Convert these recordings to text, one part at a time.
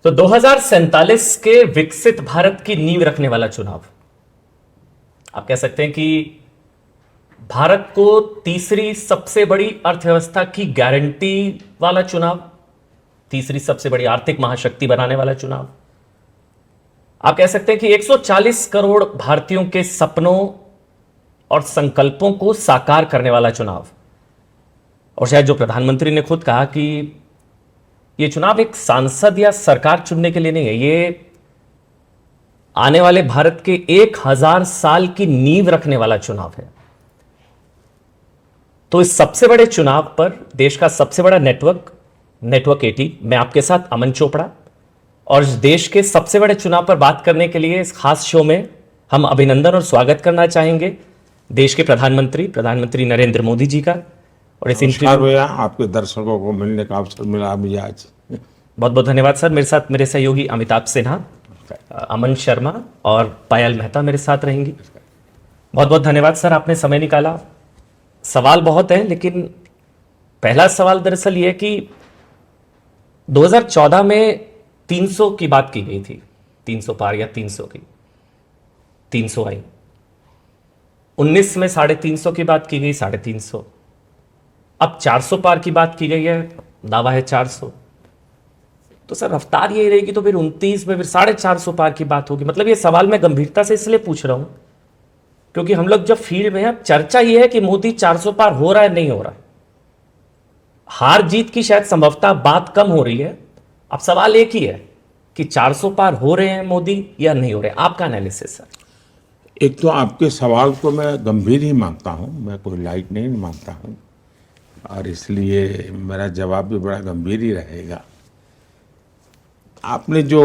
तो 2047 के विकसित भारत की नींव रखने वाला चुनाव, आप कह सकते हैं कि भारत को तीसरी सबसे बड़ी अर्थव्यवस्था की गारंटी वाला चुनाव, तीसरी सबसे बड़ी आर्थिक महाशक्ति बनाने वाला चुनाव, आप कह सकते हैं कि 140 करोड़ भारतीयों के सपनों और संकल्पों को साकार करने वाला चुनाव। और शायद जो प्रधानमंत्री ने खुद कहा कि यह चुनाव एक सांसद या सरकार चुनने के लिए नहीं है, ये आने वाले भारत के 1000 साल की नींव रखने वाला चुनाव है। तो इस सबसे बड़े चुनाव पर देश का सबसे बड़ा नेटवर्क 18, मैं आपके साथ अमन चोपड़ा, और इस देश के सबसे बड़े चुनाव पर बात करने के लिए इस खास शो में हम अभिनंदन और स्वागत करना चाहेंगे देश के प्रधानमंत्री नरेंद्र मोदी जी का। और इस नमस्कार भैया, आपके दर्शकों को मिलने का अवसर मिला मुझे आज। बहुत बहुत धन्यवाद सर। मेरे साथ मेरे सहयोगी अमिताभ सिन्हा, अमन शर्मा और पायल मेहता मेरे साथ रहेंगी। बहुत बहुत धन्यवाद सर, आपने समय निकाला। सवाल बहुत है, लेकिन पहला सवाल दरअसल ये है कि 2014 में 300 की बात की गई थी, 300 पार या 300 की, 300 आई। 19 में 350 की बात की गई, 350। अब 400 पार की बात की गई है, दावा है 400। तो सर रफ्तार यही रहेगी तो फिर 29 में फिर 450 पार की बात होगी। मतलब ये सवाल मैं गंभीरता से इसलिए पूछ रहा हूं क्योंकि हम लोग जब फील्ड में हैं, अब चर्चा ये है कि मोदी 400 पार हो रहा है नहीं हो रहा है। हार जीत की शायद संभवतः बात कम हो रही है। अब सवाल एक ही है कि 400 पार हो रहे हैं मोदी या नहीं हो रहे। आपका एनालिसिस सर। एक तो आपके सवाल को मैं गंभीर ही मानता हूं, मैं कोई लाइट नहीं मानता हूं, और इसलिए मेरा जवाब भी बड़ा गंभीर ही रहेगा। आपने जो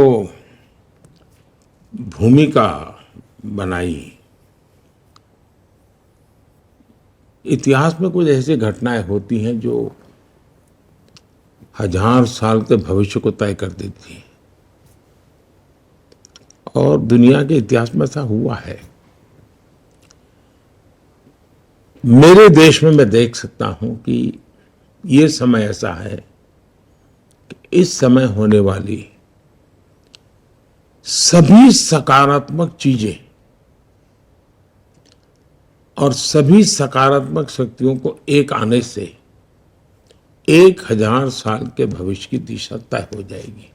भूमिका बनाई, इतिहास में कुछ ऐसी घटनाएं होती हैं जो 1000 साल के भविष्य को तय कर देती हैं, और दुनिया के इतिहास में ऐसा हुआ है। मेरे देश में मैं देख सकता हूं कि ये समय ऐसा है कि इस समय होने वाली सभी सकारात्मक चीजें और सभी सकारात्मक शक्तियों को एक आने से 1000 साल के भविष्य की दिशा तय हो जाएगी,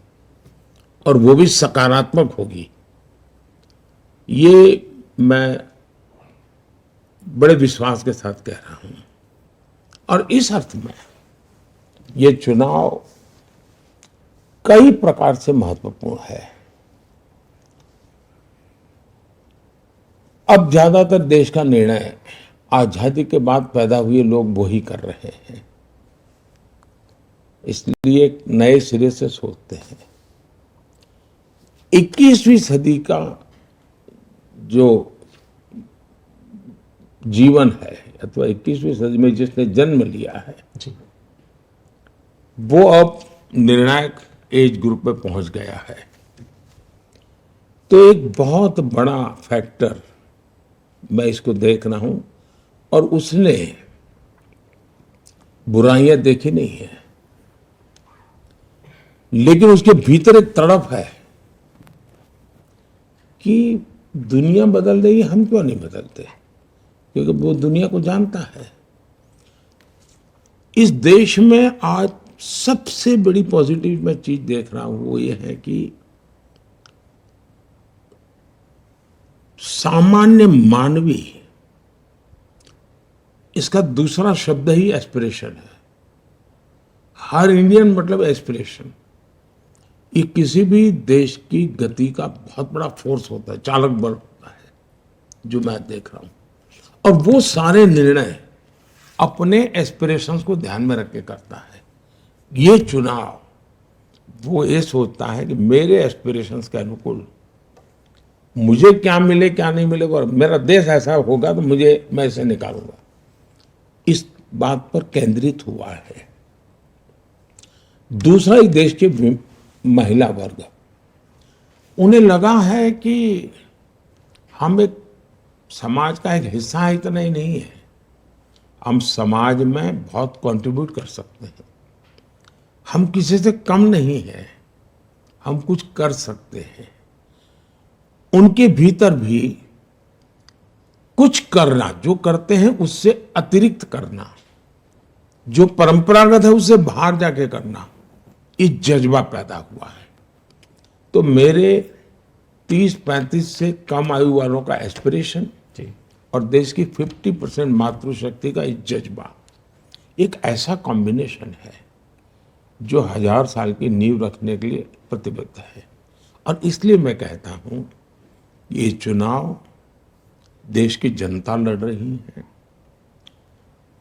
और वो भी सकारात्मक होगी। ये मैं बड़े विश्वास के साथ कह रहा हूं। और इस अर्थ में ये चुनाव कई प्रकार से महत्वपूर्ण है। अब ज्यादातर देश का निर्णय आजादी के बाद पैदा हुए लोग वो ही कर रहे हैं, इसलिए नए सिरे से सोचते हैं। 21वीं सदी का जो जीवन है, अथवा 21वीं सदी में जिसने जन्म लिया है जी, वो अब निर्णायक एज ग्रुप में पहुंच गया है। तो एक बहुत बड़ा फैक्टर मैं इसको देख रहा हूं, और उसने बुराइयां देखी नहीं है, लेकिन उसके भीतर एक तड़प है कि दुनिया बदल रही है, हम क्यों नहीं बदलते, क्योंकि वो दुनिया को जानता है। इस देश में आज सबसे बड़ी पॉजिटिव मैं चीज देख रहा हूं, वो ये है कि सामान्य मानवीय, इसका दूसरा शब्द ही एस्पिरेशन है। हर इंडियन मतलब एस्पिरेशन। ये किसी भी देश की गति का बहुत बड़ा फोर्स होता है, चालक बल होता है, जो मैं देख रहा हूं। और वो सारे निर्णय अपने एस्पिरेशंस को ध्यान में रख के करता है। ये चुनाव वो ये सोचता है कि मेरे एस्पिरेशंस के अनुकूल मुझे क्या मिले क्या नहीं मिले, और मेरा देश ऐसा होगा तो मैं इसे निकालूंगा, इस बात पर केंद्रित हुआ है। दूसरा, इस देश के महिला वर्ग, उन्हें लगा है कि हम एक समाज का एक हिस्सा है, इतना ही नहीं है, हम समाज में बहुत कंट्रीब्यूट कर सकते हैं, हम किसी से कम नहीं है, हम कुछ कर सकते हैं, उनके भीतर भी कुछ करना, जो करते हैं उससे अतिरिक्त करना, जो परंपरागत है उससे बाहर जाके करना, इस जज्बा पैदा हुआ है। तो मेरे 30-35 से कम आयु वालों का एस्पिरेशन जी। और देश की 50% मातृशक्ति का इस जज्बा, एक ऐसा कॉम्बिनेशन है जो 1000 साल की नींव रखने के लिए प्रतिबद्ध है। और इसलिए मैं कहता हूं, ये चुनाव देश की जनता लड़ रही है,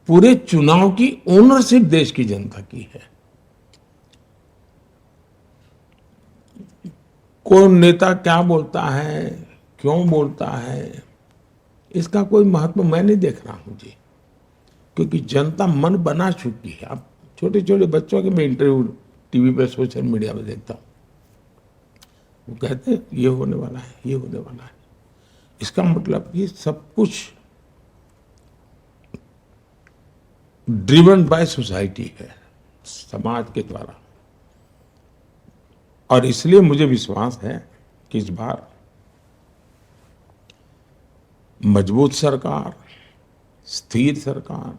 पूरे चुनाव की ओनरशिप देश की जनता की है। कौन नेता क्या बोलता है, क्यों बोलता है, इसका कोई महत्व मैं नहीं देख रहा हूं जी, क्योंकि जनता मन बना चुकी है। अब छोटे छोटे बच्चों के मैं इंटरव्यू टीवी पे, सोशल मीडिया में देखता हूं, वो कहते हैं ये होने वाला है, ये होने वाला है। इसका मतलब कि सब कुछ ड्रिवन बाय सोसाइटी है, समाज के द्वारा। और इसलिए मुझे विश्वास है कि इस बार मजबूत सरकार, स्थिर सरकार,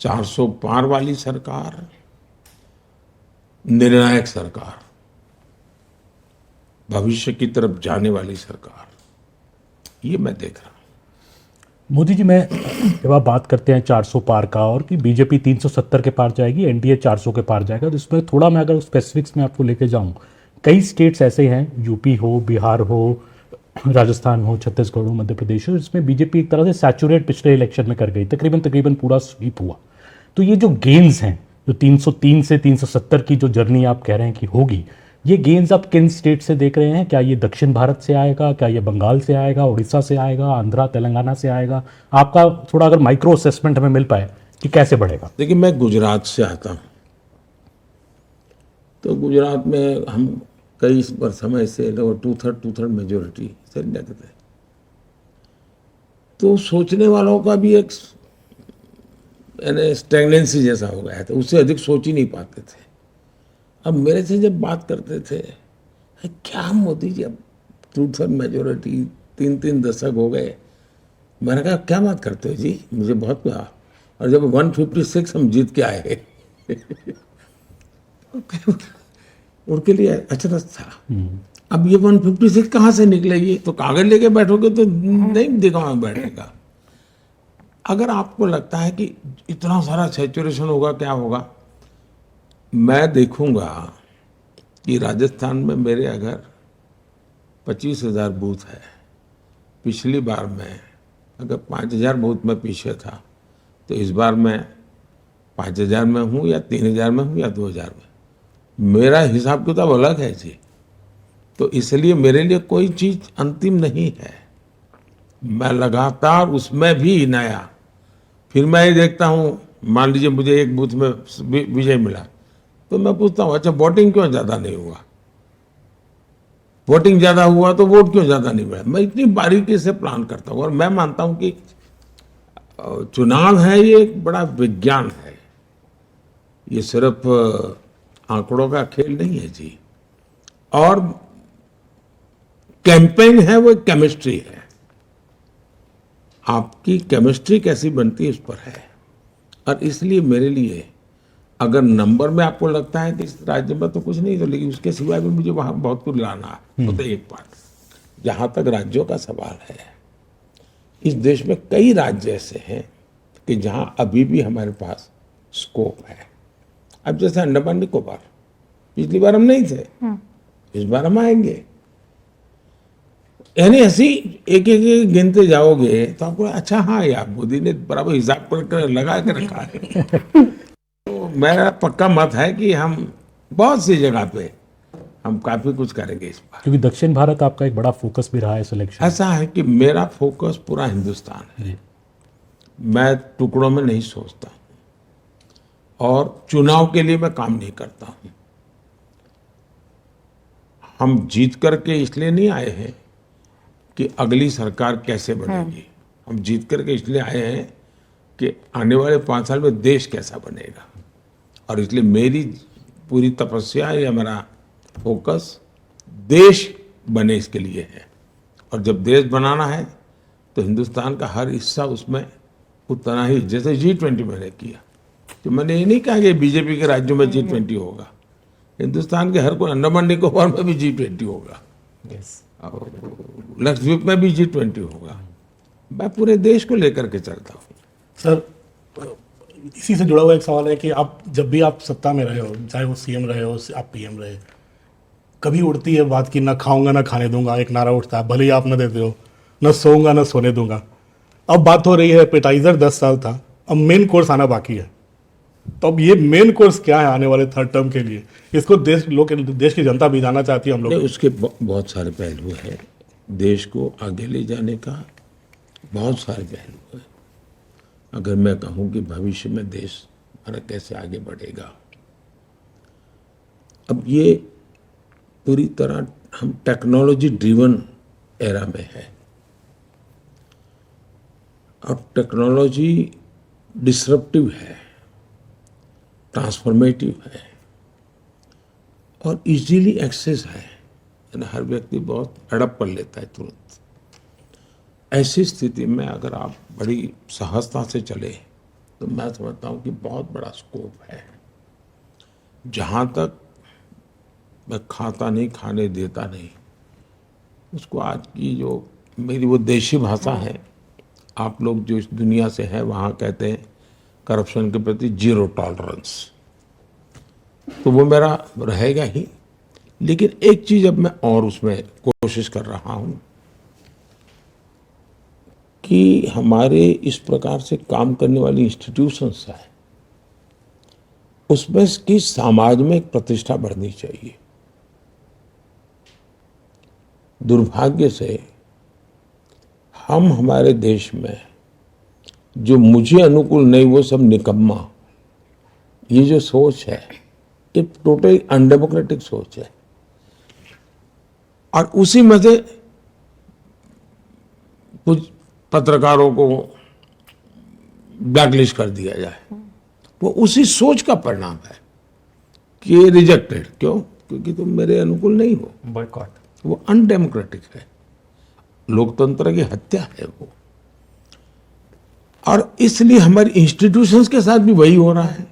400 पार वाली सरकार, निर्णायक सरकार, भविष्य की तरफ जाने वाली सरकार, ये मैं देख रहा हूं। मोदी जी, मैं जब आप बात करते हैं 400 पार का और कि बीजेपी 370 के पार जाएगी, एनडीए 400 के पार जाएगा, तो इसमें थोड़ा मैं अगर स्पेसिफिक्स में आपको लेके जाऊं, कई स्टेट्स ऐसे हैं, यूपी हो, बिहार हो, राजस्थान हो, छत्तीसगढ़ हो, मध्य प्रदेश हो, इसमें बीजेपी एक तरह से सैचुरेट पिछले इलेक्शन में कर गई, तकरीबन पूरा स्वीप हुआ। तो ये जो गेन्स हैं, जो 303 से 370 की जो जर्नी आप कह रहे हैं कि होगी, ये गेन्स आप किन स्टेट से देख रहे हैं? क्या ये दक्षिण भारत से आएगा, क्या ये बंगाल से आएगा, उड़ीसा से आएगा, आंध्रा तेलंगाना से आएगा? आपका थोड़ा अगर माइक्रो असेसमेंट हमें मिल पाए कि कैसे बढ़ेगा। देखिए, मैं गुजरात से आता हूँ, तो गुजरात में हम कई समय से लगभग 2/3 मेजोरिटी से लगते थे, तो सोचने वालों का भी एक स्टैग्नेंसी जैसा हो गया था, उससे अधिक सोच ही नहीं पाते थे। अब मेरे से जब बात करते थे, क्या मोदी जी अब 2/3 मेजोरिटी, 3 दशक हो गए, मैंने कहा क्या बात करते हो जी, मुझे बहुत कहा। और जब 156 हम जीत के आए उनके लिए अचरज था। अब ये 156 कहाँ से निकलेगी? तो कागज लेके बैठोगे तो नहीं दिखा बैठेगा। अगर आपको लगता है कि इतना सारा सैचुरेशन होगा, क्या होगा, मैं देखूंगा कि राजस्थान में मेरे अगर 25,000 बूथ है, पिछली बार मैं अगर 5,000 बूथ में पीछे था, तो इस बार मैं 5,000 में हूँ या 3,000 में हूँ या 2,000 में, मेरा हिसाब किताब अलग है जी। तो इसलिए मेरे लिए कोई चीज अंतिम नहीं है, मैं लगातार उसमें भी नया, फिर मैं ये देखता हूँ, मान लीजिए मुझे एक बूथ में विजय मिला, तो मैं पूछता हूँ अच्छा वोटिंग क्यों ज्यादा नहीं हुआ, वोटिंग ज्यादा हुआ तो वोट क्यों ज्यादा नहीं मिला। मैं इतनी बारीकी से प्लान करता हूँ, और मैं मानता हूँ कि चुनाव है ये एक बड़ा विज्ञान है, ये सिर्फ आंकड़ों का खेल नहीं है जी। और कैंपेन है वो केमिस्ट्री है, आपकी केमिस्ट्री कैसी बनती है उस पर है। और इसलिए मेरे लिए अगर नंबर में आपको लगता है कि इस राज्य में तो कुछ नहीं, तो लेकिन उसके सिवाय भी मुझे वहां बहुत कुछ लाना है। तो एक बात, जहां तक राज्यों का सवाल है, इस देश में कई राज्य ऐसे हैं कि जहां अभी भी हमारे पास स्कोप है। अब जैसे अंडमान निकोबार, पिछली बार हम नहीं थे, इस बार हम आएंगे। यानी ऐसी एक एक गिनते जाओगे तो आपको अच्छा, हाँ यार मोदी ने बराबर हिसाब कर लगा के रखा है। तो मेरा पक्का मत है कि हम बहुत सी जगह पे हम काफी कुछ करेंगे इस बार। क्योंकि दक्षिण भारत आपका एक बड़ा फोकस भी रहा है सिलेक्शन। ऐसा है कि मेरा फोकस पूरा हिंदुस्तान है, मैं टुकड़ों में नहीं सोचता, और चुनाव के लिए मैं काम नहीं करता हूं। हम जीत करके इसलिए नहीं आए हैं कि अगली सरकार कैसे बनेगी, हम जीत करके इसलिए आए हैं कि आने वाले 5 साल में देश कैसा बनेगा। और इसलिए मेरी पूरी तपस्या या मेरा फोकस देश बने इसके लिए है। और जब देश बनाना है तो हिंदुस्तान का हर हिस्सा उसमें उतना ही, जैसे G20 मैंने किया, तो मैंने ये नहीं कहा कि बीजेपी के राज्यों में G20 होगा, हिंदुस्तान के हर कोई, अंडमान निकोबार में भी G20 होगा, यस, और लक्षद्वीप में भी G20 होगा। मैं पूरे देश को लेकर के चलता हूँ। सर, इसी से जुड़ा हुआ एक सवाल है कि आप जब भी आप सत्ता में रहे हो, चाहे वो सीएम रहे हो, आप पीएम रहे, कभी उड़ती है बात कि ना खाऊंगा ना खाने दूंगा, एक नारा उठता है, भले ही आप ना देते हो, ना सोऊंगा ना सोने दूंगा। अब बात हो रही है, एपेटाइजर 10 साल था, अब मेन कोर्स आना बाकी है। तो अब ये मेन कोर्स क्या है आने वाले थर्ड टर्म के लिए? इसको देश की जनता भी जानना चाहती है हम नहीं, लोग। उसके बहुत सारे पहलू हैं। देश को आगे ले जाने का बहुत सारे पहलू हैं। अगर मैं कहूँ कि भविष्य में देश हमारा कैसे आगे बढ़ेगा, अब ये पूरी तरह हम टेक्नोलॉजी ड्रिवन एरा में है, और टेक्नोलॉजी डिसरप्टिव है, ट्रांसफॉर्मेटिव है और इजीली एक्सेस है, यानी हर व्यक्ति बहुत अडप कर लेता है तुरंत। ऐसी स्थिति में अगर आप बड़ी सहजता से चले तो मैं समझता हूँ कि बहुत बड़ा स्कोप है। जहाँ तक मैं खाता नहीं, खाने देता नहीं, उसको आज की जो मेरी वो देशी भाषा है, आप लोग जो इस दुनिया से हैं वहाँ कहते हैं करप्शन के प्रति जीरो टॉलरेंस, तो वो मेरा रहेगा ही। लेकिन एक चीज अब मैं और उसमें कोशिश कर रहा हूँ कि हमारे इस प्रकार से काम करने वाली इंस्टीट्यूशंस है, उसमें की समाज में एक प्रतिष्ठा बढ़नी चाहिए। दुर्भाग्य से हम हमारे देश में जो मुझे अनुकूल नहीं वो सब निकम्मा, ये जो सोच है ये टोटली अनडेमोक्रेटिक सोच है, और उसी में से कुछ पत्रकारों को ब्लैकलिस्ट कर दिया जाए, वो उसी सोच का परिणाम है कि ये रिजेक्टेड। क्यों? क्योंकि तुम मेरे अनुकूल नहीं हो। बॉयकॉट, वो अनडेमोक्रेटिक है, लोकतंत्र की हत्या है वो। और इसलिए हमारी इंस्टीट्यूशंस के साथ भी वही हो रहा है।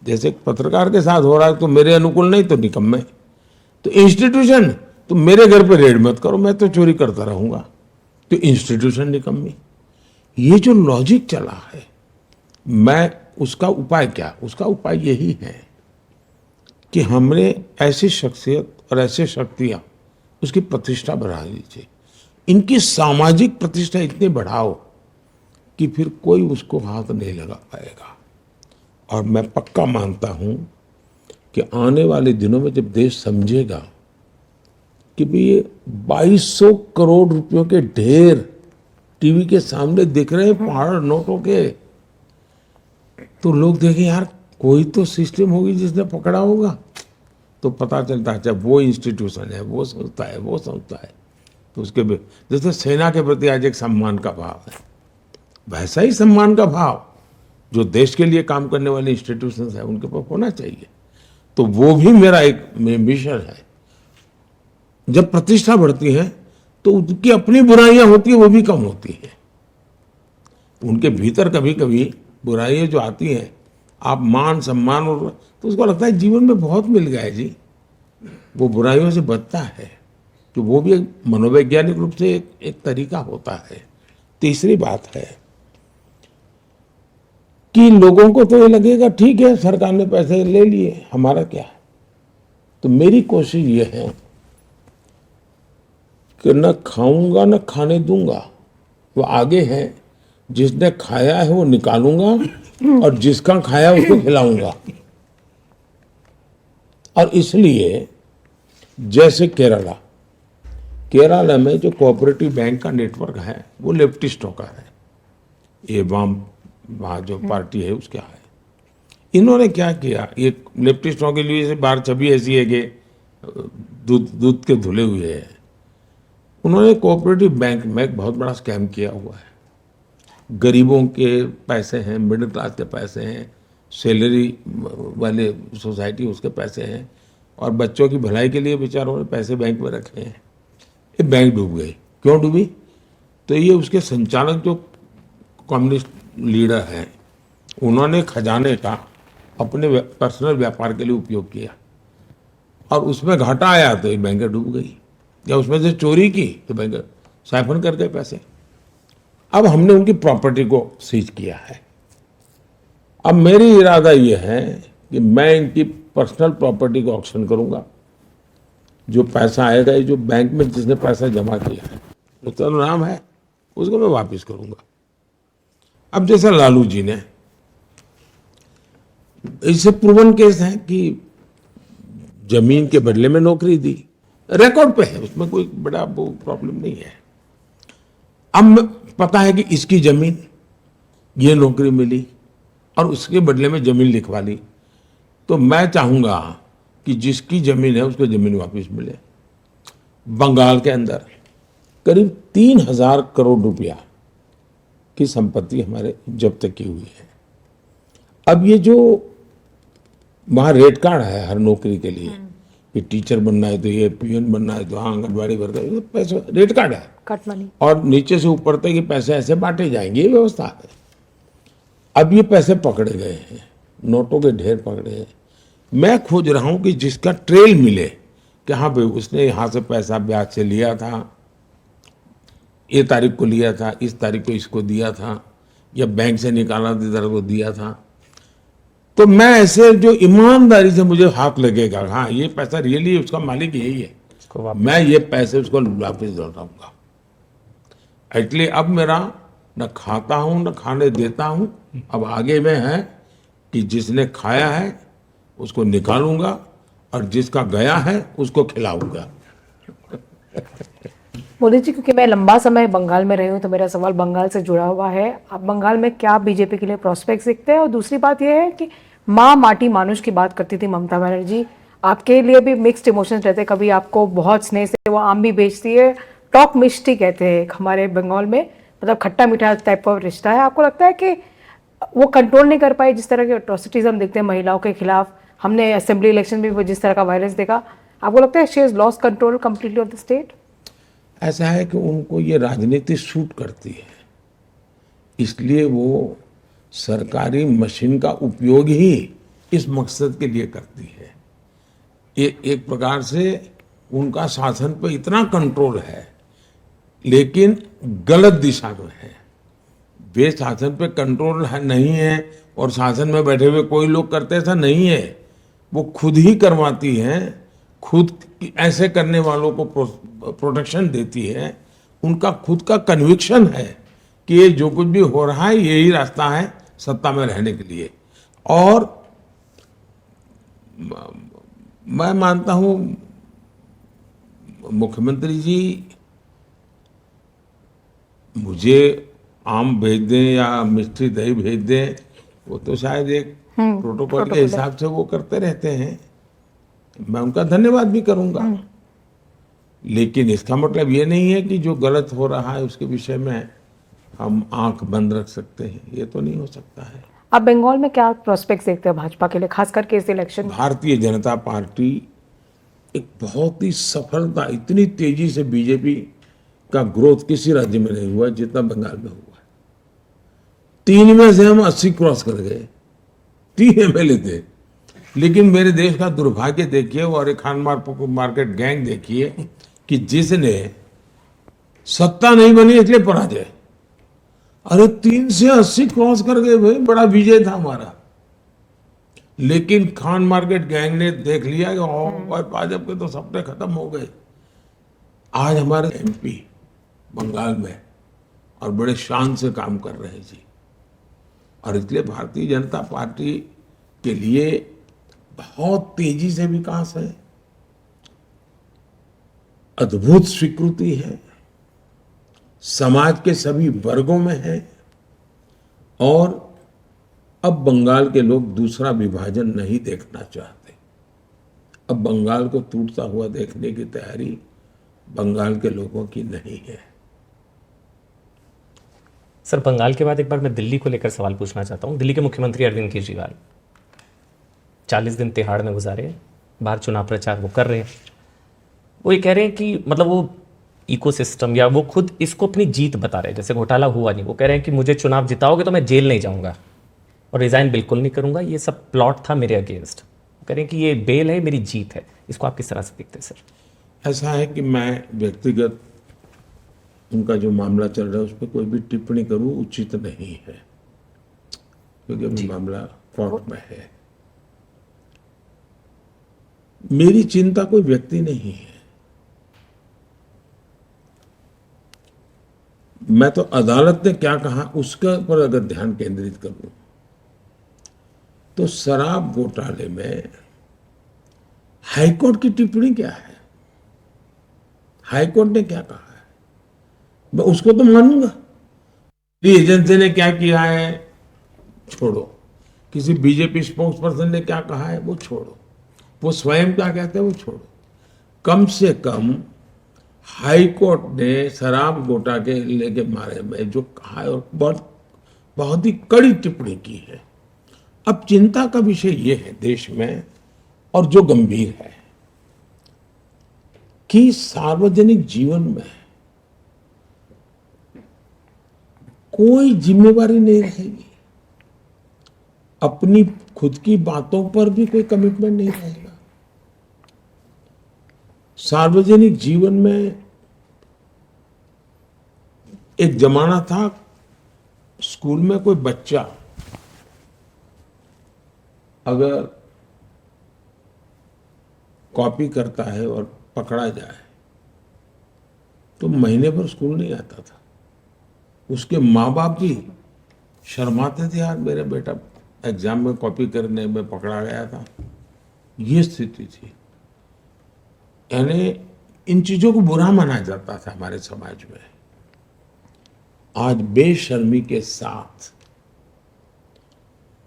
जैसे पत्रकार के साथ हो रहा है, तो मेरे अनुकूल नहीं तो निकम्मे। तो इंस्टीट्यूशन, तो मेरे घर पे रेड मत करो, मैं तो चोरी करता रहूंगा, तो इंस्टीट्यूशन निकम्मी। ये जो लॉजिक चला है, मैं उसका उपाय क्या? उसका उपाय यही है कि हमने ऐसी शख्सियत और ऐसे शक्तियां, उसकी प्रतिष्ठा बढ़ा लीजिए, इनकी सामाजिक प्रतिष्ठा इतनी बढ़ाओ कि फिर कोई उसको हाथ नहीं लगा पाएगा। और मैं पक्का मानता हूं कि आने वाले दिनों में जब देश समझेगा कि भी ये 2200 करोड़ रुपयों के ढेर टीवी के सामने दिख रहे हैं पहाड़ नोटों के, तो लोग देखें यार कोई तो सिस्टम होगी जिसने पकड़ा होगा, तो पता चलता है जब वो इंस्टीट्यूशन है, वो संस्था है, वो संस्था है, तो उसके जैसे सेना के प्रति आज एक सम्मान का भाव है, वैसा ही सम्मान का भाव जो देश के लिए काम करने वाले इंस्टीट्यूशंस है उनके पास होना चाहिए। तो वो भी मेरा एक मिशन है। जब प्रतिष्ठा बढ़ती है तो उनकी अपनी बुराइयां होती है, वो भी कम होती है। उनके भीतर कभी कभी बुराइयां जो आती हैं, आप मान सम्मान और, तो उसको लगता है जीवन में बहुत मिल गया है जी, वो बुराइयों से बचता है। तो वो भी एक मनोवैज्ञानिक रूप से एक तरीका होता है। तीसरी बात है कि लोगों को तो ये लगेगा ठीक है सरकार ने पैसे ले लिए, हमारा क्या है। तो मेरी कोशिश ये है कि न खाऊंगा न खाने दूंगा, वो आगे है, जिसने खाया है वो निकालूंगा और जिसका खाया उसको खिलाऊंगा। और इसलिए जैसे केरला में जो कोऑपरेटिव बैंक का नेटवर्क है वो लेफ्टिस्टों का है, ये वहाँ जो पार्टी है उसका है। इन्होंने क्या किया, ये लेफ्टिस्टों के लिए बाहर छवि ऐसी है कि दूध के धुले हुए हैं। उन्होंने कोऑपरेटिव बैंक में एक बहुत बड़ा स्कैम किया हुआ है। गरीबों के पैसे हैं, मिडिल क्लास के पैसे हैं, सैलरी वाले सोसाइटी उसके पैसे हैं, और बच्चों की भलाई के लिए बेचारों ने पैसे बैंक में रखे हैं, ये बैंक डूब गई। क्यों डूबी? तो ये उसके संचालक जो कम्युनिस्ट लीडर हैं, उन्होंने खजाने का अपने पर्सनल व्यापार के लिए उपयोग किया और उसमें घाटा आया तो ये बैंक डूब गई, या उसमें से चोरी की तो बैंक साइफन कर गए पैसे। अब हमने उनकी प्रॉपर्टी को सीज किया है। अब मेरी इरादा ये है कि मैं इनकी पर्सनल प्रॉपर्टी को ऑक्शन करूंगा। जो पैसा आएगा, ये जो बैंक में जिसने पैसा जमा किया है उसका नाम है, उसको मैं वापस करूंगा। अब जैसे लालू जी ने, इससे प्रूवन केस है कि जमीन के बदले में नौकरी दी, रिकॉर्ड पे है, उसमें कोई बड़ा वो प्रॉब्लम नहीं है। अब पता है कि इसकी जमीन, ये नौकरी मिली और उसके बदले में जमीन लिखवा ली, तो मैं चाहूंगा कि जिसकी जमीन है उसको जमीन वापस मिले। बंगाल के अंदर करीब 3,000 करोड़ रुपया की संपत्ति हमारे जब्त की हुई है। अब ये जो वहाँ रेट कार्ड है हर नौकरी के लिए कि टीचर बनना है तो ये, पीएन बनना है तो हाँ, आंगनबाड़ी वर्कर, ये पैसा रेट कार्ड है, कट मनी, और नीचे से ऊपर तक ये पैसे ऐसे बांटे जाएंगे, ये व्यवस्था है। अब ये पैसे पकड़े गए हैं, नोटों के ढेर पकड़े हैं। मैं खोज रहा हूं कि जिसका ट्रेल मिले कि हाँ भाई उसने यहाँ से पैसा ब्याज से लिया था, ये तारीख को लिया था, इस तारीख को इसको दिया था, या बैंक से निकाला इधर को दिया था, तो मैं ऐसे जो ईमानदारी से मुझे हाथ लगेगा हाँ ये पैसा रियली उसका मालिक यही है, मैं ये पैसे उसको वापस लौटाऊंगा। इसलिए अब मेरा न खाता हूं न खाने देता हूं, अब आगे में है कि जिसने खाया है उसको निकालूंगा और जिसका गया है उसको खिलाऊंगा। मोदी जी, क्योंकि मैं लंबा समय बंगाल में रही हूँ तो मेरा सवाल बंगाल से जुड़ा हुआ है। आप बंगाल में क्या बीजेपी के लिए प्रोस्पेक्ट देखते हैं? और दूसरी बात यह है कि माँ माटी मानुष की बात करती थी ममता बनर्जी, आपके लिए भी मिक्स्ड इमोशंस रहते हैं, कभी आपको बहुत स्नेह से वो आम भी बेचती है, टॉक मिष्टी कहते हैं हमारे बंगाल में, मतलब खट्टा मीठा टाइप का रिश्ता है। आपको लगता है कि वो कंट्रोल नहीं कर पाई जिस तरह के अट्रॉसिटीज हम देखते हैं महिलाओं के खिलाफ? हमने असेंबली इलेक्शन में जिस तरह का वायलेंस देखा, आपको लगता है she has lost control completely off the state? ऐसा है कि उनको ये राजनीति सूट करती है, इसलिए वो सरकारी मशीन का उपयोग ही इस मकसद के लिए करती है। एक प्रकार से उनका शासन पे इतना कंट्रोल है, लेकिन गलत दिशा में है। वे शासन पे कंट्रोल नहीं है और शासन में बैठे हुए कोई लोग करते ऐसा नहीं है, वो खुद ही करवाती हैं, खुद ऐसे करने वालों को प्रोटेक्शन देती है। उनका खुद का कन्विक्शन है कि ये जो कुछ भी हो रहा है यही रास्ता है सत्ता में रहने के लिए। और मैं मानता हूं मुख्यमंत्री जी मुझे आम भेज दें या मिष्टी दही भेज दें, वो तो शायद एक प्रोटोकॉल के हिसाब से वो करते रहते हैं, मैं उनका धन्यवाद भी करूंगा। लेकिन इसका मतलब ये नहीं है कि जो गलत हो रहा है उसके विषय में हम आंख बंद रख सकते हैं, ये तो नहीं हो सकता है। आप बंगाल में क्या प्रोस्पेक्ट देखते हैं भाजपा के लिए, खास करके इस इलेक्शन? भारतीय जनता पार्टी एक बहुत ही सफलता, इतनी तेजी से बीजेपी का ग्रोथ किसी राज्य में नहीं हुआ जितना बंगाल में हुआ। 3 में से हम 80 क्रॉस कर गए, 3 एमएलए थे। लेकिन मेरे देश का दुर्भाग्य देखिए और एक खान मार्केट गैंग देखिए कि जिसने सत्ता नहीं बनी इसलिए पराजय। अरे 3 से 80 क्रॉस कर गए भाई, बड़ा विजय था हमारा। लेकिन खान मार्केट गैंग ने देख लिया कि भाई भाजपा के तो सपने खत्म हो गए। आज हमारे एमपी बंगाल में और बड़े शान से काम कर रहे जी। और इसलिए भारतीय जनता पार्टी के लिए बहुत तेजी से विकास है, अद्भुत स्वीकृति है, समाज के सभी वर्गों में है। और अब बंगाल के लोग दूसरा विभाजन नहीं देखना चाहते। अब बंगाल को टूटता हुआ देखने की तैयारी बंगाल के लोगों की नहीं है। सर, बंगाल के बाद एक बार मैं दिल्ली को लेकर सवाल पूछना चाहता हूं। दिल्ली के मुख्यमंत्री अरविंद केजरीवाल 40 दिन तिहाड़ में गुजारे, बाहर चुनाव प्रचार वो कर रहे हैं। वो ये कह रहे हैं कि मतलब वो इकोसिस्टम या वो खुद इसको अपनी जीत बता रहे हैं, जैसे घोटाला हुआ नहीं, वो कह रहे हैं कि मुझे चुनाव जिताओगे तो मैं जेल नहीं जाऊंगा और रिजाइन बिल्कुल नहीं करूंगा, ये सब प्लॉट था मेरे अगेंस्ट। वो कह रहे हैं कि ये बेल है, मेरी जीत है। इसको आप किस तरह से देखते हैं सर? ऐसा है कि मैं व्यक्तिगत उनका जो मामला चल रहा है उस पर कोई भी टिप्पणी करूं उचित नहीं है, क्योंकि अभी मामला कोर्ट में है। मेरी चिंता कोई व्यक्ति नहीं है, मैं तो अदालत ने क्या कहा उसके पर अगर ध्यान केंद्रित करूं तो शराब घोटाले में हाईकोर्ट की टिप्पणी क्या है, हाईकोर्ट ने क्या कहा है, मैं उसको तो मानूंगा। एजेंसी ने क्या किया है छोड़ो, किसी बीजेपी स्पोक्स पर्सन ने क्या कहा है वो छोड़ो, वो स्वयं क्या कहते हैं वो छोड़ो। कम से कम हाई कोर्ट ने शराब घोटाले के बारे में जो कहा है और बहुत ही कड़ी टिप्पणी की है। अब चिंता का विषय ये है देश में, और जो गंभीर है, कि सार्वजनिक जीवन में कोई जिम्मेवारी नहीं रहेगी, अपनी खुद की बातों पर भी कोई कमिटमेंट नहीं रहेगा। सार्वजनिक जीवन में एक जमाना था, स्कूल में कोई बच्चा अगर कॉपी करता है और पकड़ा जाए तो महीने भर स्कूल नहीं आता था। उसके माँ बाप भी शर्माते थे, यार मेरा बेटा एग्जाम में कॉपी करने में पकड़ा गया था। ये स्थिति थी, यानी इन चीजों को बुरा माना जाता था हमारे समाज में। आज बेशर्मी के साथ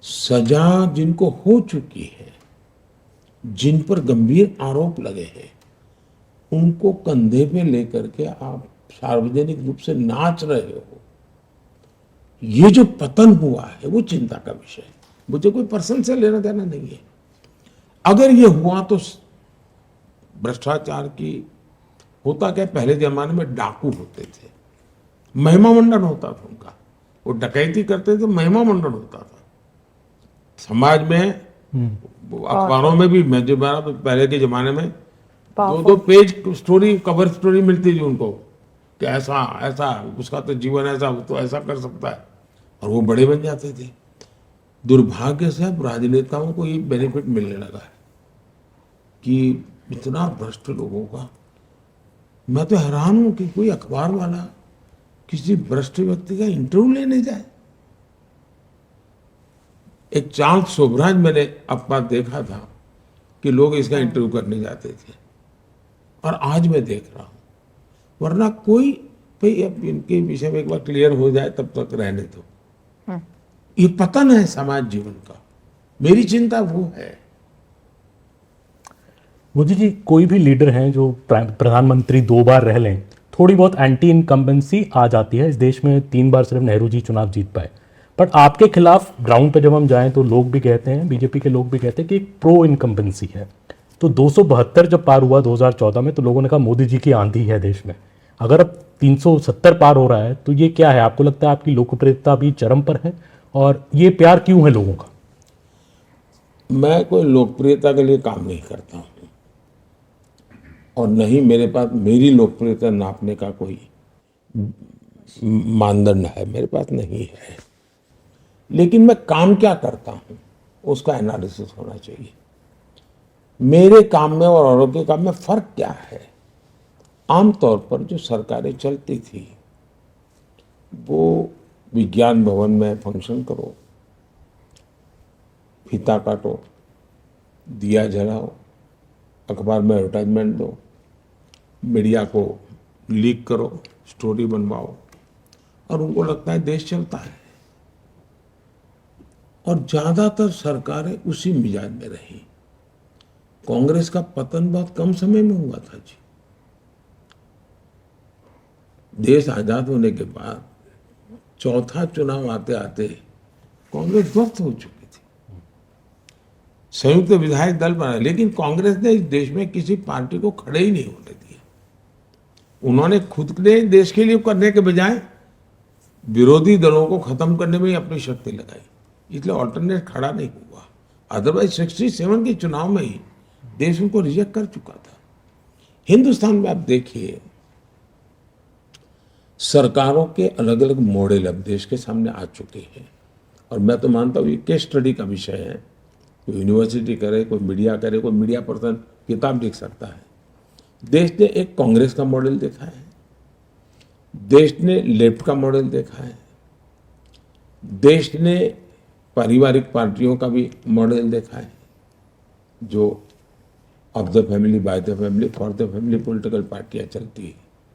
सजा जिनको हो चुकी है, जिन पर गंभीर आरोप लगे हैं, उनको कंधे पे लेकर के आप सार्वजनिक रूप से नाच रहे हो, ये जो पतन हुआ है वो चिंता का विषय है। मुझे कोई पर्सन से लेना देना नहीं है। अगर ये हुआ तो भ्रष्टाचार की होता क्या, पहले जमाने में डाकू होते थे, महिमा मंडन होता था उनका, वो डकैती करते थे, महिमा मंडन होता था समाज में। अखबारों में भी मैं जो पहले के जमाने में दो पेज स्टोरी, कवर स्टोरी मिलती थी उनको कि ऐसा ऐसा उसका तो जीवन ऐसा, वो तो ऐसा कर सकता है, और वो बड़े बन जाते थे। दुर्भाग्य से अब राजनेताओं को ये बेनिफिट मिलने लगा है कि इतना भ्रष्ट लोगों का। मैं तो हैरान हूं कि कोई अखबार वाला किसी भ्रष्ट व्यक्ति का इंटरव्यू लेने जाए। एक चार्ल्स शोभराज मैंने अपना देखा था कि लोग इसका इंटरव्यू करने जाते थे, और आज मैं देख रहा हूं, वरना कोई भाई अब इनके विषय में एक बार क्लियर हो जाए तब तक रहने दो। ये पतन है समाज जीवन का, मेरी चिंता वो है। मोदी जी, कोई भी लीडर हैं जो प्रधानमंत्री 2 बार रह लें, थोड़ी बहुत एंटी इनकम्बेंसी आ जाती है। इस देश में 3 बार सिर्फ नेहरू जी चुनाव जीत पाए, बट आपके खिलाफ ग्राउंड पे जब हम जाएं तो लोग भी कहते हैं, बीजेपी के लोग भी कहते हैं कि एक प्रो इनकम्बेंसी है। तो 272 जब पार हुआ 2014 में, तो लोगों ने कहा मोदी जी की आंधी है देश में। अगर अब 370 पार हो रहा है तो ये क्या है? आपको लगता है आपकी लोकप्रियता भी चरम पर है, और ये प्यार क्यों है लोगों का? मैं कोई लोकप्रियता के लिए काम नहीं करता हूं, और नहीं मेरे पास मेरी लोकप्रियता नापने का कोई मानदंड है, मेरे पास नहीं है। लेकिन मैं काम क्या करता हूं उसका एनालिसिस होना चाहिए। मेरे काम में और औरों के काम में फर्क क्या है? आमतौर पर जो सरकारें चलती थी वो विज्ञान भवन में फंक्शन करो, फीता काटो, दिया जलाओ, अखबार में एडवर्टाइजमेंट दो, मीडिया को लीक करो, स्टोरी बनवाओ, और उनको लगता है देश चलता है। और ज्यादातर सरकारें उसी मिजाज में रही। कांग्रेस का पतन बहुत कम समय में हुआ था जी। देश आजाद होने के बाद चौथा चुनाव आते आते कांग्रेस ध्वस्त हो चुकी थी। संयुक्त विधायक दल बना, लेकिन कांग्रेस ने इस देश में किसी पार्टी को खड़े ही नहीं होने दिया। उन्होंने खुद ने देश के लिए करने के बजाय विरोधी दलों को खत्म करने में ही अपनी शक्ति लगाई, इसलिए ऑल्टरनेट खड़ा नहीं हुआ। अदरवाइज 67 के चुनाव में ही देश उनको रिजेक्ट कर चुका था। हिंदुस्तान में आप देखिए, सरकारों के अलग अलग मॉडल अब देश के सामने आ चुके हैं, और मैं तो मानता हूँ ये केस स्टडी का विषय है। कोई यूनिवर्सिटी करे, कोई मीडिया करे, कोई मीडिया पर्सन किताब लिख सकता है। देश ने एक कांग्रेस का मॉडल देखा है, देश ने लेफ्ट का मॉडल देखा है, देश ने पारिवारिक पार्टियों का भी मॉडल देखा है, जो of the family, by the family, for the family political पार्टियां चलती है,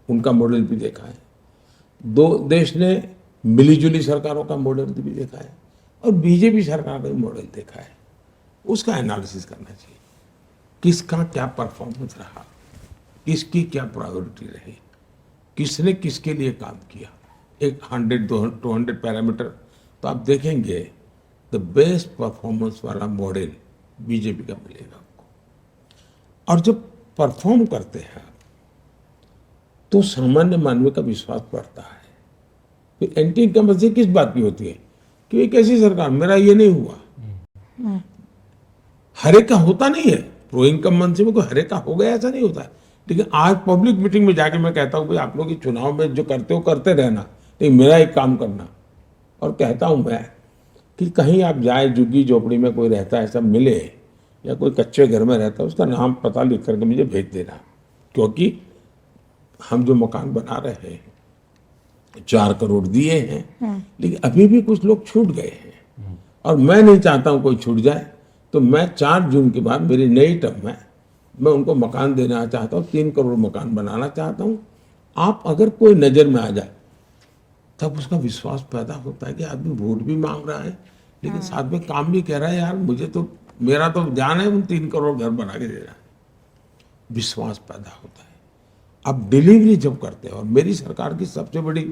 उनका मॉडल भी देखा है। देश ने मिलीजुली सरकारों का मॉडल भी देखा है, और बीजेपी सरकार का भी मॉडल देखा है। उसका एनालिसिस करना चाहिए, किसका क्या परफॉर्मेंस रहा, किसकी क्या प्रायोरिटी रही, किसने किसके लिए काम किया। एक 100-200 पैरामीटर तो आप देखेंगे, द बेस्ट परफॉर्मेंस वाला मॉडल बीजेपी का मिलेगा आपको। और जब परफॉर्म करते हैं तो सामान्य मानव का विश्वास बढ़ता है। फिर एंटी इनकम्बेंसी किस बात की होती है कि एक ऐसी सरकार, मेरा ये नहीं हुआ। हर एक का होता नहीं है, प्रो इनकम्बेंसी में कोई हर एक का हो गया ऐसा नहीं होता है। लेकिन आज पब्लिक मीटिंग में जाके मैं कहता हूँ भाई आप लोग चुनाव में जो करते हो करते रहना, लेकिन मेरा एक काम करना। और कहता हूँ मैं कि कहीं आप जाए, झुग्गी झोपड़ी में कोई रहता है, सब मिले, या कोई कच्चे घर में रहता है, उसका नाम पता लिख करके मुझे भेज देना, क्योंकि हम जो मकान बना रहे हैं 4 करोड़ दिए हैं, लेकिन अभी भी कुछ लोग छूट गए हैं, और मैं नहीं चाहता हूं कोई छूट जाए। तो मैं 4 जून के बाद मेरी नई टर्म में मैं उनको मकान देना चाहता हूं, 3 करोड़ मकान बनाना चाहता हूं। आप अगर कोई नजर में आ जाए तब उसका विश्वास पैदा होता है कि आदमी वोट भी मांग रहा है, लेकिन साथ में काम भी कह रहा है, यार मुझे तो, मेरा तो ध्यान है उन 3 करोड़ घर बना के दे रहा है। विश्वास पैदा होता है। अब डिलीवरी जब करते हैं, और मेरी सरकार की सबसे बड़ी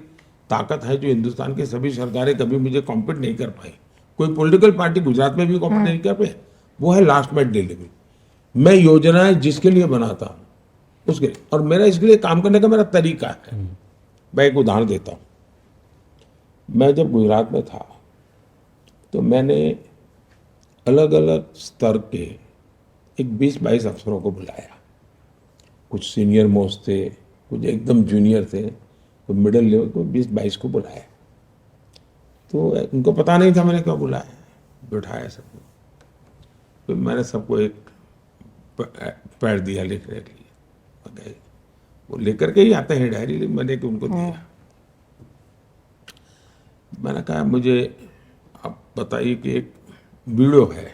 ताकत है जो हिंदुस्तान की सभी सरकारें कभी मुझे कॉम्पीट नहीं कर पाई, कोई पॉलिटिकल पार्टी गुजरात में भी कॉम्पीट नहीं कर पाई, वो है लास्ट माइल डिलीवरी। मैं योजनाएं जिसके लिए बनाता हूँ उसके लिए, और मेरा इसके लिए काम करने का मेरा तरीका है। मैं एक उदाहरण देता हूँ। मैं जब गुजरात में था तो मैंने अलग अलग स्तर के एक 20-22 अफसरों को बुलाया। कुछ सीनियर मोस्ट थे, कुछ एकदम जूनियर थे, कुछ मिडिल लेवल को, 20-22 को बुलाया। तो उनको पता नहीं था मैंने क्यों बुलाया, बिठाया सबको। फिर मैंने सबको एक पैड दिया लिखने के लिए, वो लेकर के ही आते हैं डायरी, मैंने कि उनको दिया। मैंने कहा मुझे आप बताइए कि एक वीडियो है,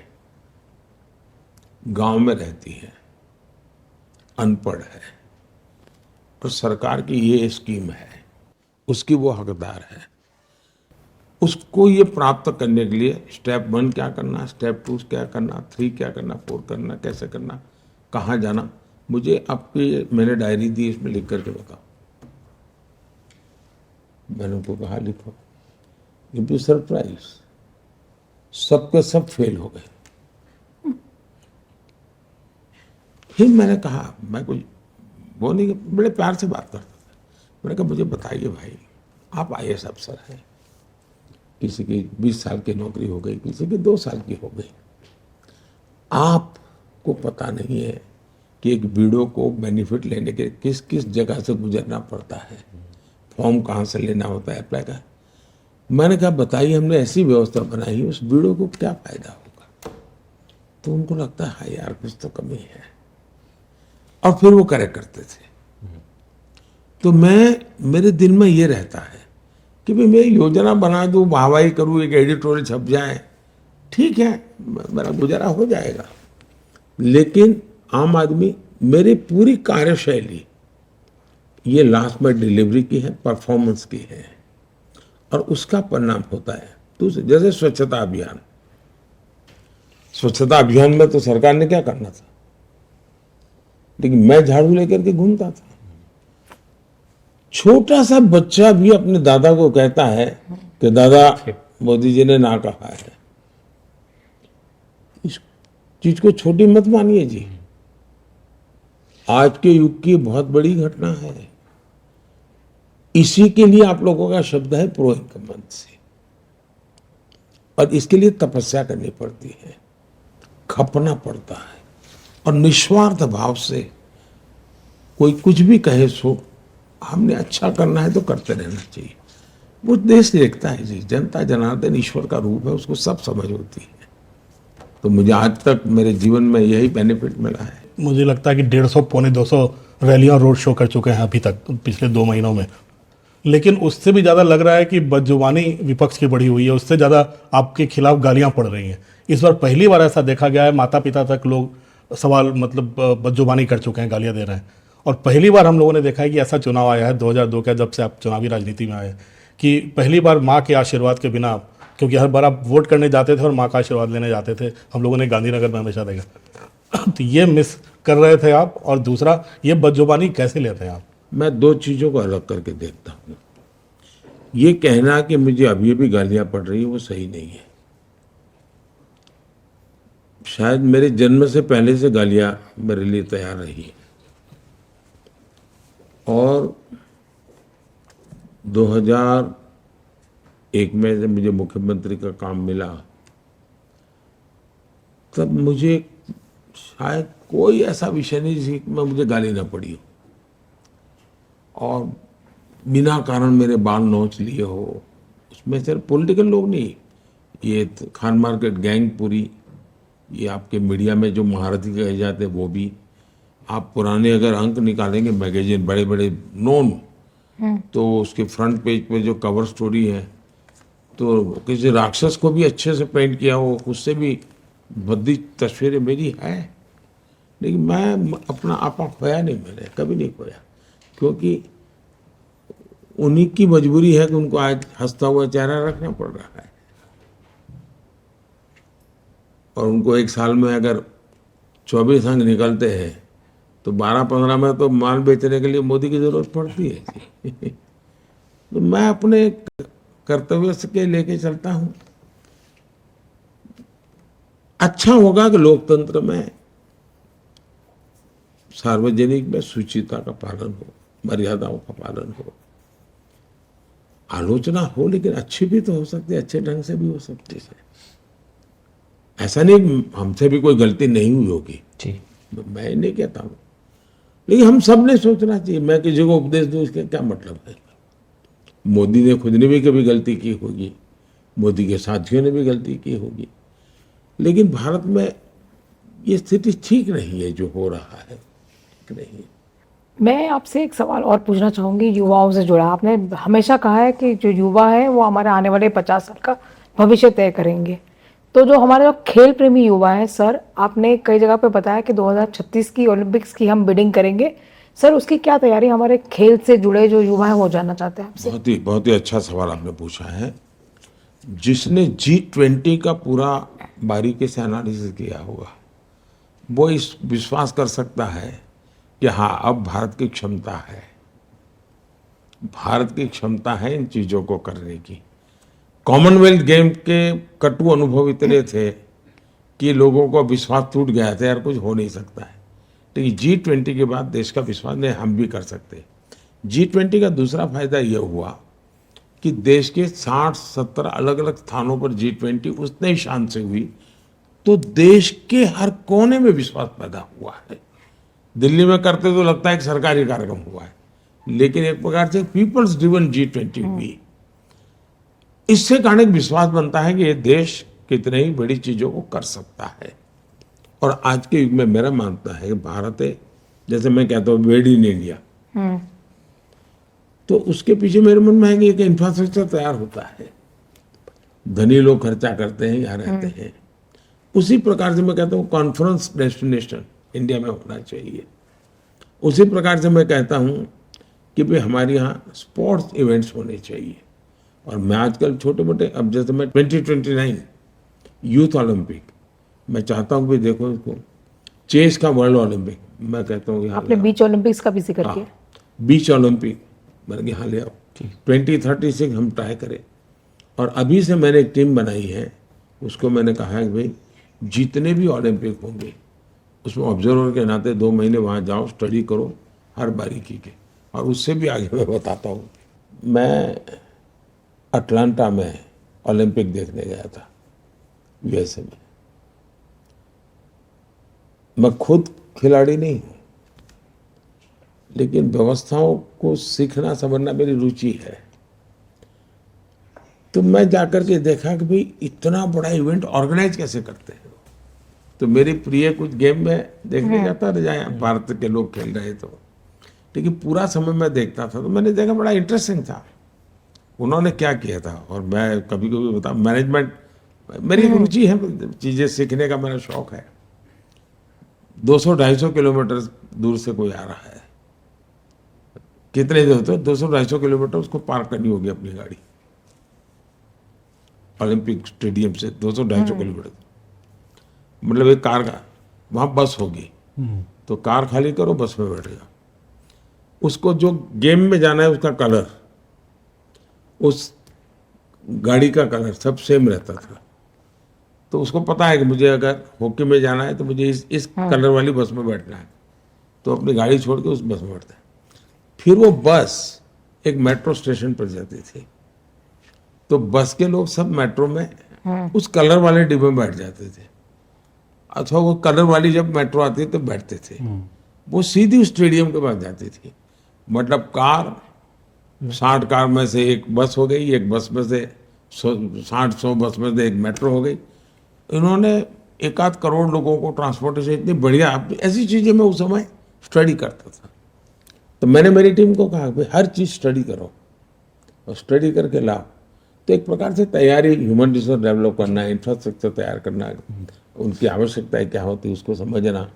गांव में रहती है, अनपढ़ है, और सरकार की ये स्कीम है, उसकी वो हकदार है। उसको ये प्राप्त करने के लिए स्टेप 1 क्या करना, स्टेप 2 क्या करना, 3 क्या करना, 4 करना, कैसे करना, कहाँ जाना, मुझे आपकी मैंने डायरी दी, इसमें लिख करके बताओ। मैंने उनको कहा लिखो। गिव यू सरप्राइज, सबके सब फेल हो गए। फिर मैंने कहा, मैं कोई वो नहीं, बड़े प्यार से बात करता था। मैंने कहा मुझे बताइए भाई, आप IAS अफसर हैं, किसी की 20 साल की नौकरी हो गई, किसी की 2 साल की हो गई, आपको पता नहीं है कि एक वीडियो को बेनिफिट लेने के किस किस जगह से गुजरना पड़ता है, फॉर्म कहाँ से लेना होता है, अप्लाई का। मैंने कहा बताइए, हमने ऐसी व्यवस्था बनाई है, उस वीडियो को क्या फायदा होगा। तो उनको लगता है हाँ यार कुछ तो कमी है, और फिर वो करेक्ट करते थे। तो मेरे दिल में ये रहता है कि भाई मैं योजना बना दूं, वाहवाही करूं, एक एडिटोरियल छप जाए, ठीक है, मेरा गुजारा हो जाएगा। लेकिन आम आदमी, मेरी पूरी कार्यशैली ये लास्ट में डिलीवरी की है, परफॉर्मेंस की है, और उसका परिणाम होता है। दूसरे जैसे स्वच्छता अभियान, स्वच्छता अभियान में तो सरकार ने क्या करना था, लेकिन मैं झाड़ू लेकर के घूमता था। छोटा सा बच्चा भी अपने दादा को कहता है कि दादा मोदी जी ने ना कहा है। चीज को छोटी मत मानिए जी। आज के युग की बहुत बड़ी घटना है। इसी के लिए आप लोगों का शब्द है प्रो इनकम्बेंसी, और इसके लिए तपस्या करनी पड़ती है, खपना पड़ता है, और निस्वार्थ भाव से कोई कुछ भी कहे सो हमने अच्छा करना है तो करते रहना चाहिए। वो देश देखता है जी, जनता जनार्दन ईश्वर का रूप है, उसको सब समझ होती है। तो मुझे आज तक मेरे जीवन में यही बेनिफिट मिला है। मुझे लगता है कि 150 पौने 200 रैलियां रोड शो कर चुके हैं अभी तक पिछले 2 महीनों में, लेकिन उससे भी ज़्यादा लग रहा है कि बदजुबानी विपक्ष की बढ़ी हुई है, उससे ज़्यादा आपके खिलाफ गालियां पड़ रही हैं। इस बार पहली बार ऐसा देखा गया है, माता पिता तक लोग सवाल मतलब बदजुबानी कर चुके हैं, गालियां दे रहे हैं। और पहली बार हम लोगों ने देखा है कि ऐसा चुनाव आया है 2002 का, जब से आप चुनावी राजनीति में आए, कि पहली बार माँ के आशीर्वाद के बिना, क्योंकि हर बार आप वोट करने जाते थे और माँ का आशीर्वाद लेने जाते थे, हम लोगों ने गांधीनगर में हमेशा देखा। तो ये मिस कर रहे थे आप, और दूसरा ये बदजुबानी कैसे लेते हैं आप? मैं दो चीजों को अलग करके देखता हूँ। ये कहना कि मुझे अभी भी गालियां पड़ रही है वो सही नहीं है। शायद मेरे जन्म से पहले से गालियां मेरे लिए तैयार रही है, और 2001 में जब मुझे मुख्यमंत्री का काम मिला, तब मुझे शायद कोई ऐसा विषय नहीं जिसमें मुझे गाली ना पड़ी हो, और बिना कारण मेरे बाल नोच लिए हो। उसमें सिर्फ पॉलिटिकल लोग नहीं, ये खान मार्केट गैंग पूरी, ये आपके मीडिया में जो महारथी कहे जाते वो भी, आप पुराने अगर अंक निकालेंगे मैगजीन बड़े बड़े नोन, तो उसके फ्रंट पेज पे जो कवर स्टोरी है, तो किसी राक्षस को भी अच्छे से पेंट किया हो, उससे भी भद्दी तस्वीरें मेरी है। लेकिन मैं अपना आपा खोया नहीं, मैंने कभी नहीं खोया, क्योंकि उन्हीं की मजबूरी है कि उनको आज हंसता हुआ चेहरा रखना पड़ रहा है, और उनको एक साल में अगर 24 अंक निकलते हैं तो 12-15 में तो माल बेचने के लिए मोदी की जरूरत पड़ती है। तो मैं अपने कर्तव्य से के लेके चलता हूं। अच्छा होगा कि लोकतंत्र में सार्वजनिक में शुचिता का पालन हो, मर्यादाओं का पालन हो, आलोचना हो, लेकिन अच्छी भी तो हो सकती है, अच्छे ढंग से भी हो सकती है। ऐसा नहीं हमसे भी कोई गलती नहीं हुई होगी जी, मैं नहीं कहता हूं, लेकिन हम सब ने सोचना चाहिए। मैं किसी को उपदेश दूं इसका क्या मतलब है? मोदी ने खुद ने भी कभी गलती की होगी, मोदी के साथियों ने भी गलती की होगी, लेकिन भारत में ये स्थिति ठीक नहीं है, जो हो रहा है ठीक नहीं है। मैं आपसे एक सवाल और पूछना चाहूँगी युवाओं से जुड़ा। आपने हमेशा कहा है कि जो युवा है वो हमारे आने वाले 50 साल का भविष्य तय करेंगे। तो जो हमारे जो खेल प्रेमी युवा है सर, आपने कई जगह पे बताया कि 2036 की ओलंपिक्स की हम बिडिंग करेंगे। सर उसकी क्या तैयारी हमारे खेल से जुड़े जो युवा है वो जानना चाहते हैं आपसे। बहुत ही अच्छा सवाल आपने पूछा है। जिसने G20 का पूरा बारीकी से एनालिसिस किया होगा वो इस विश्वास कर सकता है कि हाँ, अब भारत की क्षमता है, भारत की क्षमता है इन चीजों को करने की। कॉमनवेल्थ गेम के कटु अनुभव इतने थे कि लोगों को विश्वास टूट गया था, यार कुछ हो नहीं सकता है। लेकिन G20 के बाद देश का विश्वास नहीं, हम भी कर सकते। G20 का दूसरा फायदा यह हुआ कि देश के 60-70 अलग अलग स्थानों पर G20 उतने ही शान से हुई, तो देश के हर कोने में विश्वास पैदा हुआ है। दिल्ली में करते तो लगता है कि सरकारी कार्यक्रम हुआ है, लेकिन एक प्रकार से पीपल्स ड्रिवन G20 हुई। इससे कारण एक विश्वास बनता है कि ये देश कितने ही बड़ी चीजों को कर सकता है। और आज के युग में मेरा मानना है कि भारत है, जैसे मैं कहता हूँ मेड इन इंडिया, तो उसके पीछे मेरे मन में है कि एक इंफ्रास्ट्रक्चर तैयार होता है, धनी लोग खर्चा करते हैं, यहाँ रहते हैं। उसी प्रकार से मैं कहता हूँ कॉन्फ्रेंस डेस्टिनेशन इंडिया में होना चाहिए। उसी प्रकार से मैं कहता हूँ कि भाई हमारे यहाँ स्पोर्ट्स इवेंट्स होने चाहिए। और मैं आजकल छोटे मोटे, अब जैसे मैं 2029 यूथ ओलंपिक मैं चाहता हूँ कि देखो इसको, चेस का वर्ल्ड ओलंपिक मैं कहता हूँ आपने बीच ओलंपिक्स का भी जिक्र किया। बीच ओलंपिक मैंने यहाँ ले आओ, 2036 हम ट्राई करें। और अभी से मैंने एक टीम बनाई है, उसको मैंने कहा है कि भाई जितने भी ओलंपिक होंगे उसमें ऑब्जर्वर के नाते 2 महीने वहाँ जाओ, स्टडी करो हर बारीकी के। और उससे भी आगे मैं बताता हूँ, मैं अटलांटा में ओलंपिक देखने गया था यूएसए में। मैं खुद खिलाड़ी नहीं हूँ, लेकिन व्यवस्थाओं को सीखना समझना मेरी रुचि है। तो मैं जाकर के देखा कि भाई इतना बड़ा इवेंट ऑर्गेनाइज कैसे करते हैं। तो मेरी प्रिय कुछ गेम में देखने जाता रहा, जहाँ भारत के लोग खेल रहे तो, लेकिन पूरा समय मैं देखता था तो मैंने देखा बड़ा इंटरेस्टिंग था उन्होंने क्या किया था। और मैं कभी कभी बता, मैनेजमेंट मेरी एक रुचि है, चीज़ें सीखने का मेरा शौक है। 200-250 किलोमीटर दूर से कोई आ रहा है, कितने दूर तो 200-250 किलोमीटर उसको पार करनी होगी अपनी गाड़ी, ओलंपिक स्टेडियम से 200-250 किलोमीटर, मतलब एक कार का वहाँ बस होगी, तो कार खाली करो, बस में बैठेगा। उसको जो गेम में जाना है उसका कलर, उस गाड़ी का कलर सब सेम रहता था। तो उसको पता है कि मुझे अगर हॉकी में जाना है तो मुझे इस कलर वाली बस में बैठना है, तो अपनी गाड़ी छोड़ के उस बस में बैठता है। फिर वो बस एक मेट्रो स्टेशन पर जाती थी, तो बस के लोग सब मेट्रो में उस कलर वाले डिब्बे में बैठ जाते थे, अथवा वो कलर वाली जब मेट्रो आती तो बैठते थे। वो सीधी स्टेडियम के पास जाती थी। मतलब कार 60 कार में से एक बस हो गई, एक बस में से 60-100 बस में से एक मेट्रो हो गई। इन्होंने 1-8 करोड़ लोगों को ट्रांसपोर्टेशन इतनी बढ़िया, ऐसी चीज़ें मैं उस समय स्टडी करता था। तो मैंने मेरी टीम को कहा भाई हर चीज़ स्टडी करो और स्टडी करके लाओ। तो एक प्रकार से तैयारी, ह्यूमन रिसोर्स डेवलप करना, इंफ्रास्ट्रक्चर तैयार करना, उनकी आवश्यकताएं क्या होती है उसको समझना,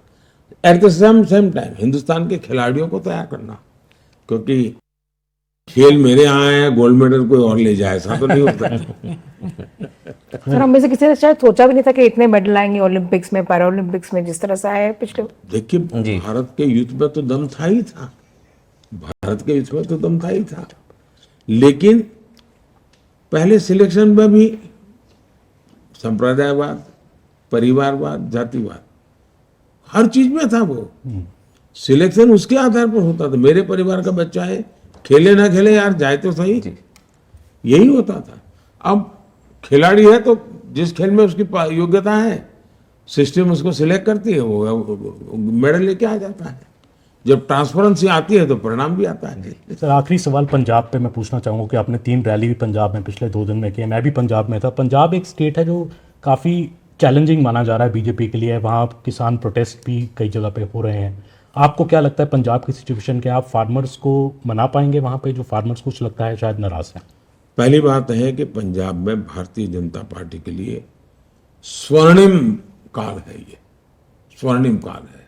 at the same time Hindustan के खिलाड़ियों को तैयार करना। क्योंकि खेल मेरे यहाँ है, गोल्ड मेडल कोई और ले जाए, ऐसा तो नहीं होता। सर, हम में से किसी ने शायद सोचा भी नहीं था कि इतने मेडल आएंगे ओलंपिक्स में, पैरा ओलंपिक्स में, जिस तरह से आए पिछले। देखिए भारत के यूथ में तो दम था ही था, भारत के यूथ में तो दम था ही था, लेकिन पहले सिलेक्शन में भी संप्रदायवाद, परिवारवाद, जातिवाद हर चीज में था। वो सिलेक्शन उसके आधार पर होता था, मेरे परिवार का बच्चा है, खेले ना खेले यार जाए तो सही, यही होता था। अब खिलाड़ी है तो जिस खेल में उसकी योग्यता है, सिस्टम उसको सिलेक्ट करती है, वो मेडल लेके आ जाता है। जब ट्रांसपेरेंसी आती है तो परिणाम भी आता है। सर, आखिरी सवाल पंजाब पे मैं पूछना चाहूँगा कि आपने 3 रैली भी पंजाब में पिछले 2 दिन में किए, मैं भी पंजाब में था। पंजाब एक स्टेट है जो काफ़ी चैलेंजिंग माना जा रहा है बीजेपी के लिए, वहाँ किसान प्रोटेस्ट भी कई जगह पे हो रहे हैं। आपको क्या लगता है पंजाब की सिचुएशन के, आप फार्मर्स को मना पाएंगे वहाँ पे, जो फार्मर्स कुछ लगता है शायद नाराज हैं? पहली बात है कि पंजाब में भारतीय जनता पार्टी के लिए स्वर्णिम काल है, ये स्वर्णिम काल है।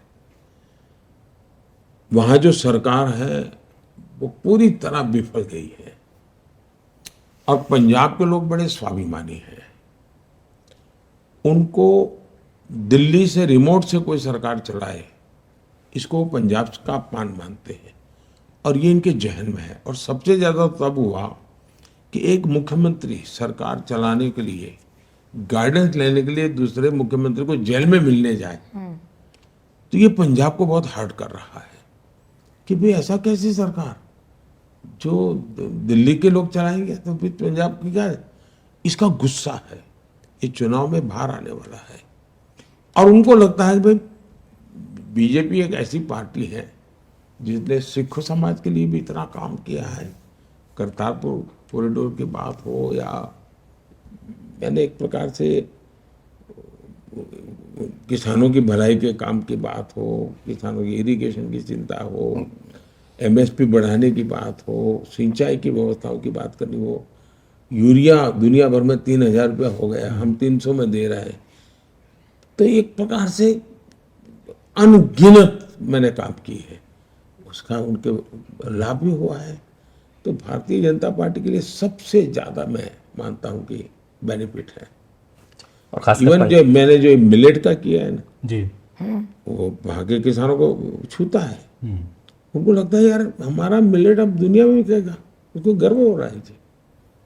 वहां जो सरकार है वो पूरी तरह विफल गई है, और पंजाब के लोग बड़े स्वाभिमानी हैं। उनको दिल्ली से रिमोट से कोई सरकार चलाए, इसको पंजाब का अपमान मानते हैं, और ये इनके जहन में है। और सबसे ज्यादा तब हुआ कि एक मुख्यमंत्री सरकार चलाने के लिए, गाइडेंस लेने के लिए दूसरे मुख्यमंत्री को जेल में मिलने जाए, तो ये पंजाब को बहुत हर्ट कर रहा है कि भाई ऐसा कैसी सरकार जो दिल्ली के लोग चलाएंगे, तो फिर पंजाब की क्या है? इसका गुस्सा है, ये चुनाव में बाहर आने वाला है। और उनको लगता है कि भाई बीजेपी एक ऐसी पार्टी है जिसने सिख समाज के लिए भी इतना काम किया है, करतारपुर कॉरिडोर की बात हो, या यानी एक प्रकार से किसानों की भलाई के काम की बात हो, किसानों की इरिगेशन की चिंता हो, एमएसपी बढ़ाने की बात हो, सिंचाई की व्यवस्थाओं की बात करनी हो। यूरिया दुनिया भर में 3000 रुपया हो गया, हम 300 में दे रहे हैं। तो एक प्रकार से अनगिनत मैंने काम की है, उसका उनके लाभ भी हुआ है। तो भारतीय जनता पार्टी के लिए सबसे ज़्यादा मैं मानता हूँ कि बेनिफिट है। और खास इवन जो मैंने जो मिलेट का किया है ना जी, वो वहाँ के किसानों को छूता है। उनको लगता है यार हमारा मिलेट अब दुनिया में बिकेगा, उसको गर्व हो रहा है जी,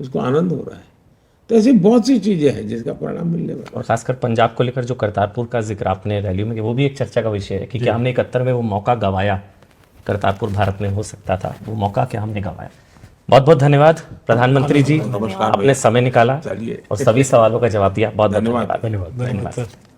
उसको आनंद हो रहा है। तो ऐसी बहुत सी चीजें हैं जिसका परिणाम मिलने वाला और खासकर पंजाब को लेकर जो करतारपुर का जिक्र आपने रैली में किया, वो भी एक चर्चा का विषय है कि क्या हमने 71 में वो मौका गंवाया, करतारपुर भारत में हो सकता था, वो मौका क्या हमने गंवाया। बहुत बहुत धन्यवाद प्रधानमंत्री जी, नमस्कार आपने समय निकाला चलिए। और सभी सवालों का जवाब दिया। बहुत बहुत धन्यवाद। धन्यवाद। धन्यवाद। धन्यवाद।